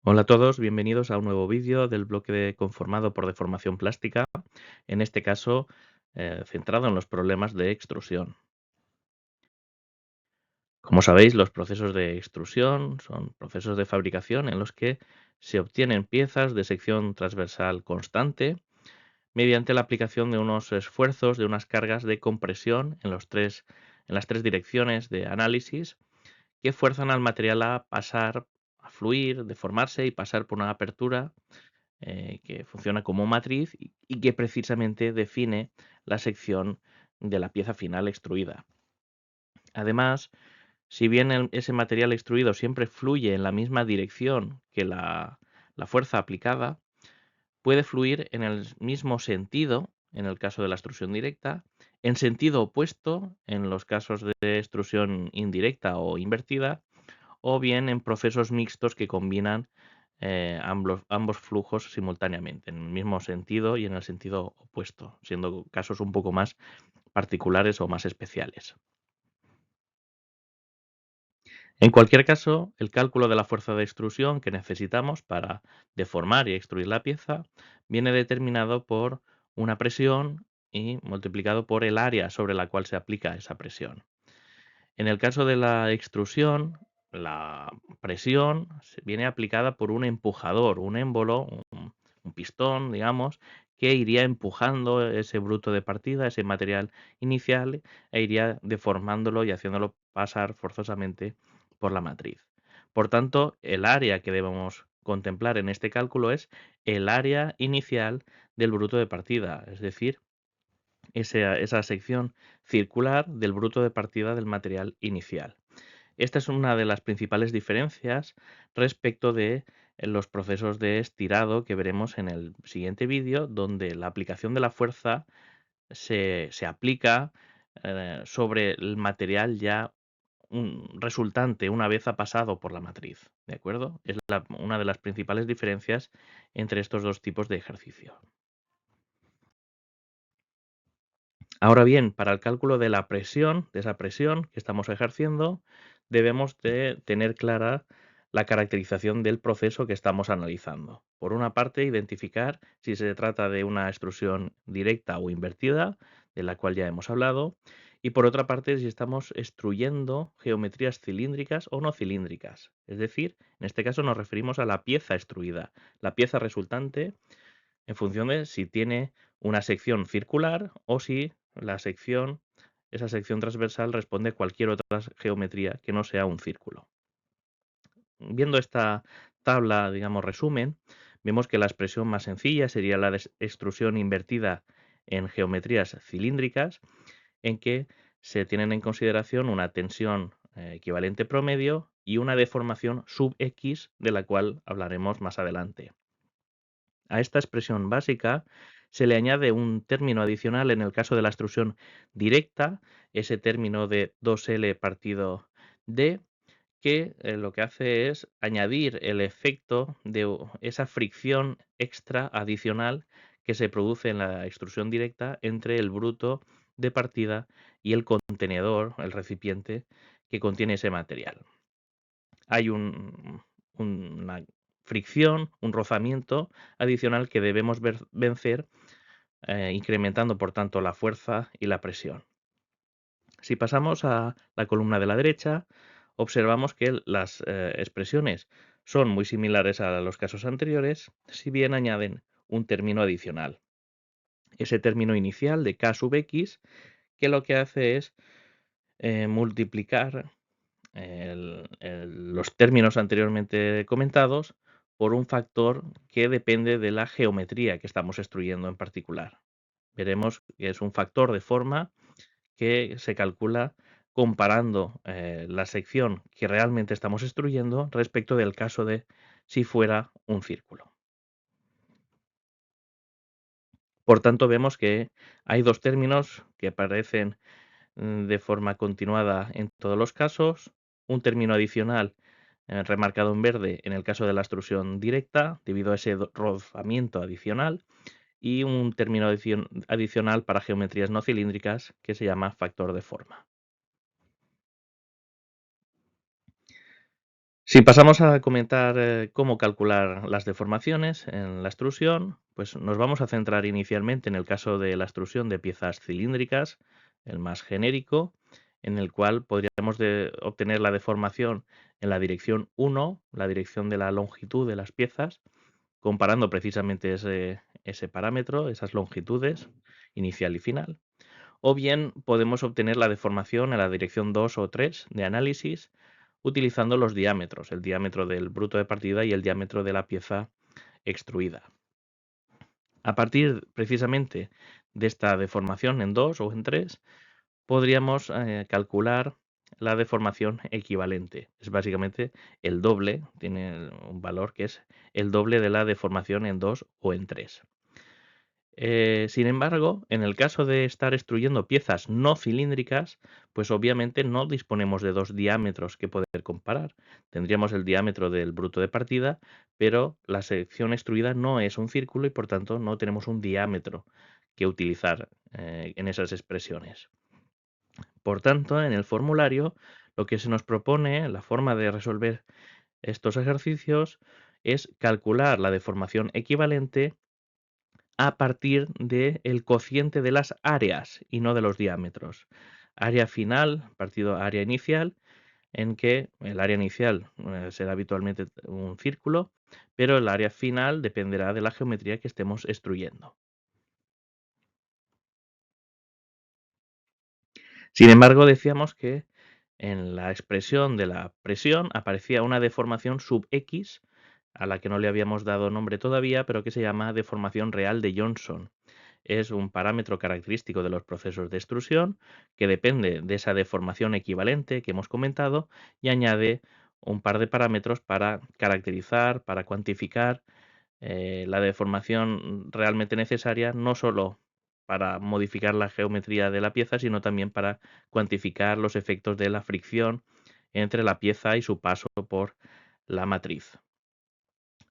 Hola a todos, bienvenidos a un nuevo vídeo del bloque conformado por deformación plástica, en este caso centrado en los problemas de extrusión. Como sabéis, los procesos de extrusión son procesos de fabricación en los que se obtienen piezas de sección transversal constante mediante la aplicación de unos esfuerzos, de unas cargas de compresión en las tres direcciones de análisis que fuerzan al material a pasar, a fluir, deformarse y pasar por una apertura que funciona como matriz y que precisamente define la sección de la pieza final extruida. Además, si bien ese material extruido siempre fluye en la misma dirección que la fuerza aplicada, puede fluir en el mismo sentido en el caso de la extrusión directa, en sentido opuesto en los casos de extrusión indirecta o invertida, o bien en procesos mixtos que combinan ambos flujos simultáneamente, en el mismo sentido y en el sentido opuesto, siendo casos un poco más particulares o más especiales. En cualquier caso, el cálculo de la fuerza de extrusión que necesitamos para deformar y extruir la pieza viene determinado por una presión y multiplicado por el área sobre la cual se aplica esa presión. En el caso de la extrusión, la presión viene aplicada por un empujador, un émbolo, un pistón, digamos, que iría empujando ese bruto de partida, ese material inicial, e iría deformándolo y haciéndolo pasar forzosamente por la matriz. Por tanto, el área que debemos contemplar en este cálculo es el área inicial del bruto de partida, es decir, esa sección circular del bruto de partida del material inicial. Esta es una de las principales diferencias respecto de los procesos de estirado que veremos en el siguiente vídeo, donde la aplicación de la fuerza se aplica sobre el material ya resultante una vez ha pasado por la matriz. ¿De acuerdo? Es una de las principales diferencias entre estos dos tipos de ejercicio. Ahora bien, para el cálculo de la presión, de esa presión que estamos ejerciendo, debemos de tener clara la caracterización del proceso que estamos analizando. Por una parte, identificar si se trata de una extrusión directa o invertida, de la cual ya hemos hablado, y por otra parte, si estamos extruyendo geometrías cilíndricas o no cilíndricas. Es decir, en este caso nos referimos a la pieza extruida, la pieza resultante en función de si tiene una sección circular o si esa sección transversal responde a cualquier otra geometría que no sea un círculo. Viendo esta tabla, digamos, resumen, vemos que la expresión más sencilla sería la de extrusión invertida en geometrías cilíndricas, en que se tienen en consideración una tensión equivalente promedio y una deformación sub X, de la cual hablaremos más adelante. A esta expresión básica se le añade un término adicional en el caso de la extrusión directa, ese término de 2L partido D, que lo que hace es añadir el efecto de esa fricción extra adicional que se produce en la extrusión directa entre el bruto de partida y el contenedor, el recipiente que contiene ese material. Hay una fricción, un rozamiento adicional que debemos vencer, incrementando por tanto la fuerza y la presión. Si pasamos a la columna de la derecha, observamos que las expresiones son muy similares a los casos anteriores, si bien añaden un término adicional. Ese término inicial de K sub X, que lo que hace es multiplicar los términos anteriormente comentados por un factor que depende de la geometría que estamos extruyendo en particular. Veremos que es un factor de forma que se calcula comparando la sección que realmente estamos extruyendo respecto del caso de si fuera un círculo. Por tanto, vemos que hay dos términos que aparecen de forma continuada en todos los casos, un término adicional remarcado en verde en el caso de la extrusión directa debido a ese rozamiento adicional y un término adicional para geometrías no cilíndricas que se llama factor de forma. Si pasamos a comentar cómo calcular las deformaciones en la extrusión, pues nos vamos a centrar inicialmente en el caso de la extrusión de piezas cilíndricas, el más genérico, en el cual podríamos obtener la deformación en la dirección 1, la dirección de la longitud de las piezas, comparando precisamente ese parámetro, esas longitudes, inicial y final. O bien podemos obtener la deformación en la dirección 2 o 3 de análisis utilizando los diámetros, el diámetro del bruto de partida y el diámetro de la pieza extruida. A partir precisamente de esta deformación en 2 o en 3, podríamos calcular la deformación equivalente. Es básicamente el doble, tiene un valor que es el doble de la deformación en 2 o en 3. Sin embargo, en el caso de estar extruyendo piezas no cilíndricas, pues obviamente no disponemos de dos diámetros que poder comparar. Tendríamos el diámetro del bruto de partida, pero la sección extruida no es un círculo y por tanto no tenemos un diámetro que utilizar en esas expresiones. Por tanto, en el formulario, lo que se nos propone, la forma de resolver estos ejercicios, es calcular la deformación equivalente a partir del cociente de las áreas y no de los diámetros. Área final partido área inicial, en que el área inicial será habitualmente un círculo, pero el área final dependerá de la geometría que estemos extruyendo. Sin embargo, decíamos que en la expresión de la presión aparecía una deformación sub X, a la que no le habíamos dado nombre todavía, pero que se llama deformación real de Johnson. Es un parámetro característico de los procesos de extrusión que depende de esa deformación equivalente que hemos comentado y añade un par de parámetros para caracterizar, para cuantificar la deformación realmente necesaria, no solo para modificar la geometría de la pieza, sino también para cuantificar los efectos de la fricción entre la pieza y su paso por la matriz.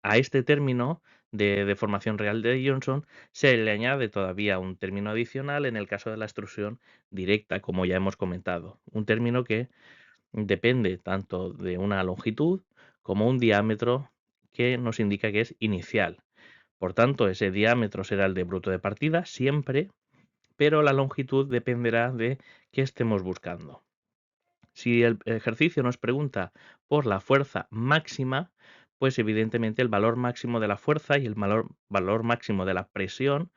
A este término de deformación real de Johnson se le añade todavía un término adicional en el caso de la extrusión directa, como ya hemos comentado. Un término que depende tanto de una longitud como un diámetro que nos indica que es inicial. Por tanto, ese diámetro será el de bruto de partida siempre, pero la longitud dependerá de qué estemos buscando. Si el ejercicio nos pregunta por la fuerza máxima, pues evidentemente el valor máximo de la fuerza y el valor máximo de la presión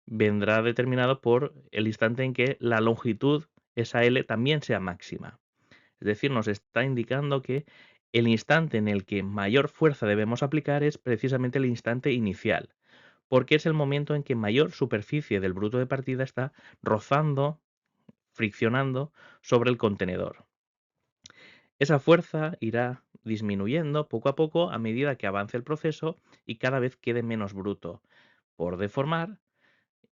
vendrá determinado por el instante en que la longitud, esa L, también sea máxima. Es decir, nos está indicando que el instante en el que mayor fuerza debemos aplicar es precisamente el instante inicial, porque es el momento en que mayor superficie del bruto de partida está rozando, friccionando sobre el contenedor. Esa fuerza irá disminuyendo poco a poco a medida que avance el proceso y cada vez quede menos bruto por deformar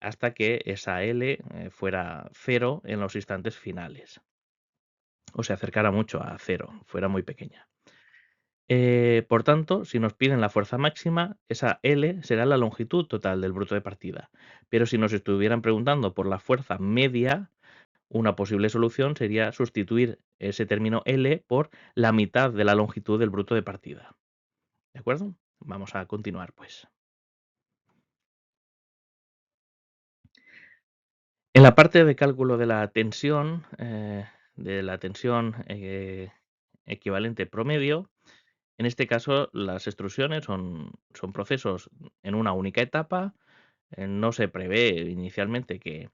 hasta que esa L fuera cero en los instantes finales, o se acercara mucho a cero, fuera muy pequeña. Por tanto, si nos piden la fuerza máxima, esa L será la longitud total del bruto de partida. Pero si nos estuvieran preguntando por la fuerza media, una posible solución sería sustituir ese término L por la mitad de la longitud del bruto de partida. ¿De acuerdo? Vamos a continuar, pues. En la parte de cálculo de la tensión equivalente promedio, en este caso las extrusiones son procesos en una única etapa. No se prevé inicialmente que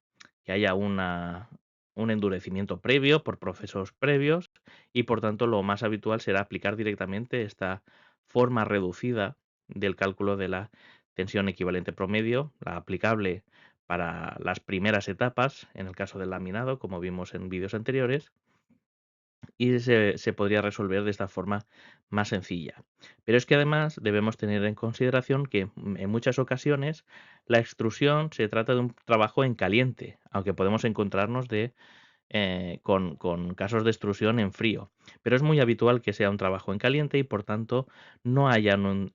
haya un endurecimiento previo por procesos previos y por tanto lo más habitual será aplicar directamente esta forma reducida del cálculo de la tensión equivalente promedio, la aplicable para las primeras etapas, en el caso del laminado, como vimos en vídeos anteriores, y se podría resolver de esta forma más sencilla. Pero es que además debemos tener en consideración que en muchas ocasiones la extrusión se trata de un trabajo en caliente, aunque podemos encontrarnos con casos de extrusión en frío. Pero es muy habitual que sea un trabajo en caliente y por tanto no haya un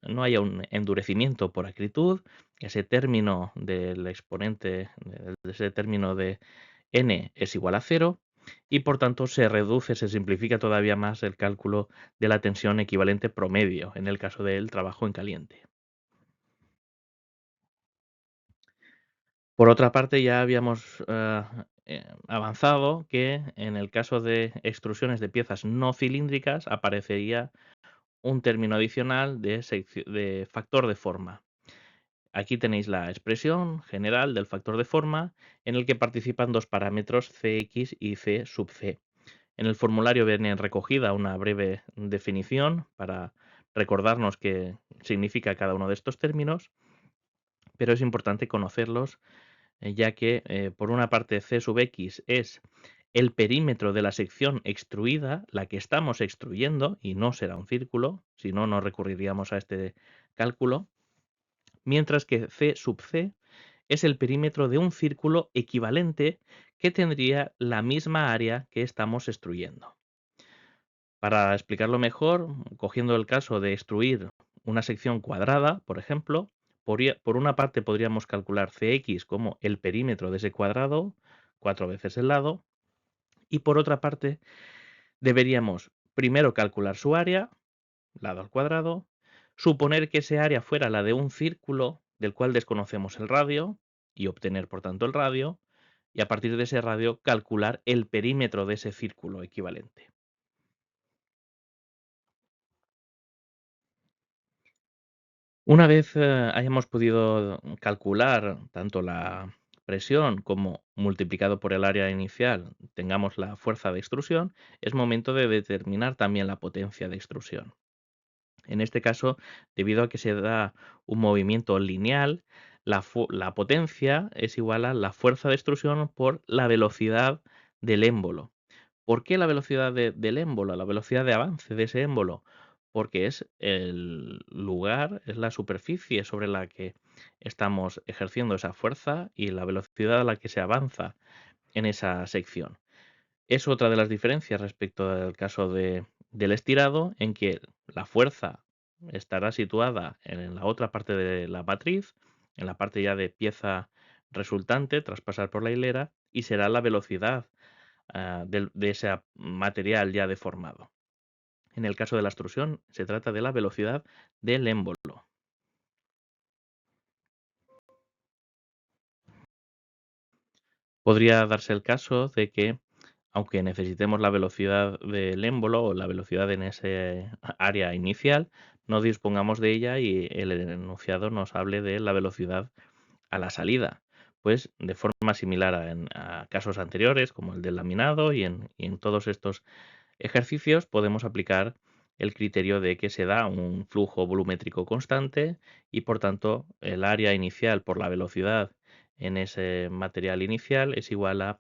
endurecimiento por acritud. Ese término del exponente, ese término de n es igual a 0 y por tanto se reduce, se simplifica todavía más el cálculo de la tensión equivalente promedio en el caso del trabajo en caliente. Por otra parte, ya habíamos avanzado que en el caso de extrusiones de piezas no cilíndricas aparecería un término adicional de factor de forma. Aquí tenéis la expresión general del factor de forma en el que participan dos parámetros Cx y C sub c. En el formulario viene recogida una breve definición para recordarnos qué significa cada uno de estos términos, pero es importante conocerlos, ya que por una parte C sub x es el perímetro de la sección extruida, la que estamos extruyendo, y no será un círculo, si no, no recurriríamos a este cálculo, mientras que C sub c es el perímetro de un círculo equivalente que tendría la misma área que estamos extruyendo. Para explicarlo mejor, cogiendo el caso de extruir una sección cuadrada, por ejemplo, por una parte podríamos calcular Cx como el perímetro de ese cuadrado, 4 veces el lado, y por otra parte deberíamos primero calcular su área, lado al cuadrado, suponer que ese área fuera la de un círculo del cual desconocemos el radio y obtener por tanto el radio, y a partir de ese radio calcular el perímetro de ese círculo equivalente. Una vez hayamos podido calcular tanto la presión como multiplicado por el área inicial tengamos la fuerza de extrusión, es momento de determinar también la potencia de extrusión. En este caso, debido a que se da un movimiento lineal, la potencia es igual a la fuerza de extrusión por la velocidad del émbolo. ¿Por qué la velocidad del émbolo, la velocidad de avance de ese émbolo? Porque es el lugar, es la superficie sobre la que estamos ejerciendo esa fuerza y la velocidad a la que se avanza en esa sección. Es otra de las diferencias respecto al caso del estirado, en que la fuerza estará situada en la otra parte de la matriz, en la parte ya de pieza resultante tras pasar por la hilera, y será la velocidad de ese material ya deformado. En el caso de la extrusión, se trata de la velocidad del émbolo. Podría darse el caso de que, aunque necesitemos la velocidad del émbolo o la velocidad en ese área inicial, no dispongamos de ella y el enunciado nos hable de la velocidad a la salida. Pues de forma similar a casos anteriores, como el del laminado y en todos estos ejercicios, podemos aplicar el criterio de que se da un flujo volumétrico constante y por tanto el área inicial por la velocidad en ese material inicial es igual a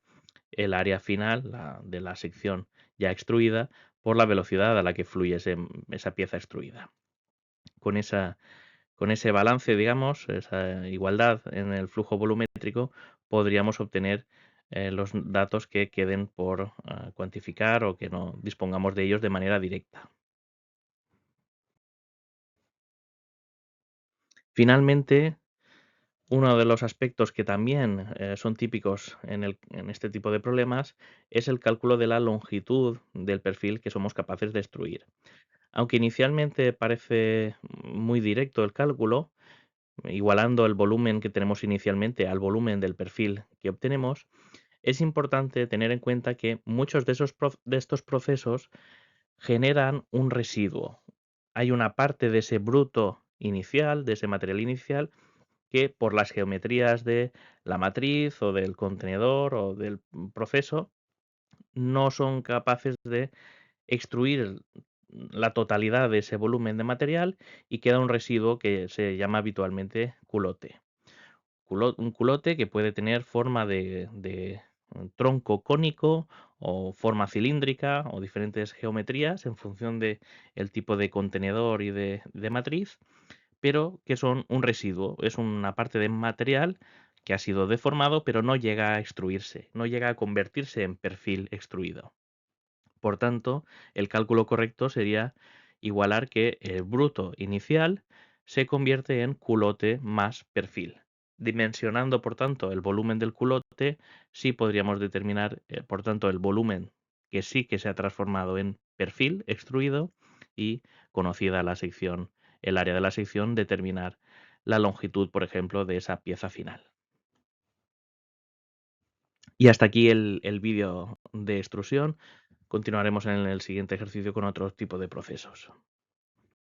el área final de la sección ya extruida por la velocidad a la que fluye esa pieza extruida. Con con ese balance, digamos, esa igualdad en el flujo volumétrico, podríamos obtener los datos que queden por cuantificar o que no dispongamos de ellos de manera directa. Finalmente, uno de los aspectos que también son típicos en este tipo de problemas es el cálculo de la longitud del perfil que somos capaces de extruir. Aunque inicialmente parece muy directo el cálculo, igualando el volumen que tenemos inicialmente al volumen del perfil que obtenemos, es importante tener en cuenta que muchos de estos procesos generan un residuo. Hay una parte de ese bruto inicial, de ese material inicial, que por las geometrías de la matriz o del contenedor o del proceso no son capaces de extruir la totalidad de ese volumen de material y queda un residuo que se llama habitualmente culote. Un culote que puede tener forma de tronco cónico o forma cilíndrica o diferentes geometrías en función de el tipo de contenedor y de matriz, pero que son un residuo, es una parte de material que ha sido deformado pero no llega a extruirse, no llega a convertirse en perfil extruido. Por tanto, el cálculo correcto sería igualar que el bruto inicial se convierte en culote más perfil. Dimensionando, por tanto, el volumen del culote, sí podríamos determinar, por tanto, el volumen que sí que se ha transformado en perfil extruido y, conocida la sección, el área de la sección, determinar la longitud, por ejemplo, de esa pieza final. Y hasta aquí el vídeo de extrusión. Continuaremos en el siguiente ejercicio con otro tipo de procesos.